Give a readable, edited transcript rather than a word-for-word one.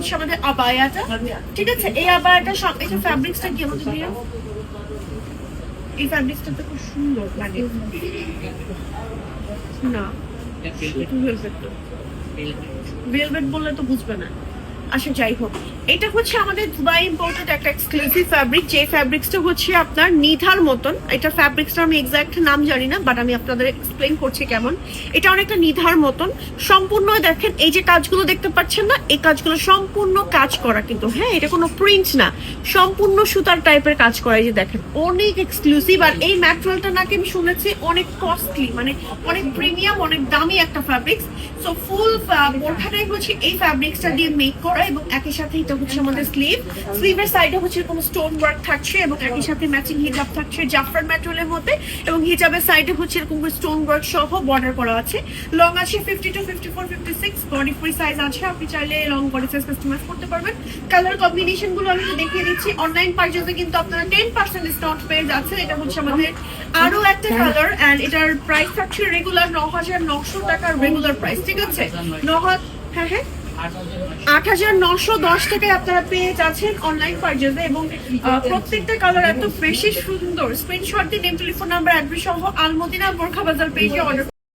হচ্ছে আমাদের আবায়াটা, ঠিক আছে? এই আবায়াটা সব এই যে ফ্যাব্রিক্সটা কি আমাদের দিয়ে, এই ফ্যাব্রিক্সটা তো খুব সুন্দর লাগে না, ভেলভেট বললে তো বুঝবে না। আচ্ছা যাই হোক, এটা হচ্ছে আমাদের দুবাই ইম্পোর্টেড একটা এক্সক্লুসিভ ফ্যাব্রিক, যে ফ্যাব্রিক্সটা হচ্ছে আপনার নিধার মতন। এটা ফ্যাব্রিক্সটা আমি এক্সাক্ট নাম জানি না, বাট আমি আপনাদের এক্সপ্লেন করছি কেমন। এটা অনেকটা নিধার মতন সম্পূর্ণ। দেখেন এই যে কাজগুলো দেখতে পাচ্ছেন না, এই কাজগুলো সম্পূর্ণ কাজ করা কিন্তু, হ্যাঁ এটা কোনো প্রিন্ট না, সম্পূর্ণ সুতার টাইপের কাজ করা। এই যে দেখেন অনেক এক্সক্লুসিভ। আর এই ম্যাটেরিয়ালটা নাকি আমি শুনেছি অনেক কস্টলি, মানে অনেক প্রিমিয়াম, অনেক দামি একটা ফ্যাব্রিক্স। সো ফুল বোরখাটাই হচ্ছে এই ফ্যাব্রিক্সটা দিয়ে মেক করা, এবং একই সাথে এটা হচ্ছে আমাদের স্লিভের সাইডে হচ্ছে এরকম স্টোন ওয়ার্ক থাকছে, এবং একই সাথে ম্যাচিং হিজাব থাকছে জাফরান ম্যাটেরিয়ালের মধ্যে, এবং হিজাবের সাইডে হচ্ছে এরকম স্টোন ওয়ার্ক সহ বর্ডার করা আছে। লং আছে 52, 54, 56, বডি ফ্রি সাইজ আছে, আপনি চাইলে লং বডি সাইজ কাস্টমাইজ করতে পারবেন। কালার কম্বিনেশন গুলো আমি দেখিয়ে দিচ্ছি। অনলাইন পারচেজে কিন্তু আপনারা 10% ডিসকাউন্ট পেয়ে যাচ্ছেন। এটা হচ্ছে আমাদের আরো একটা কালার, এন্ড এটার প্রাইস থাকছে রেগুলার 9,900 টাকা রেগুলার প্রাইস, ঠিক আছে? হ্যাঁ হ্যাঁ 8,910 টাকায় আপনারা পেয়ে যাচ্ছেন অনলাইন পারচেজে, এবং প্রত্যেকটা কালার এত বেশি সুন্দর। স্ক্রিনশট দিয়ে নেম, টেলিফোন নাম্বার, অ্যাড্রেস সহ আলমদিনা বোরখা বাজার পেজে অর্ডার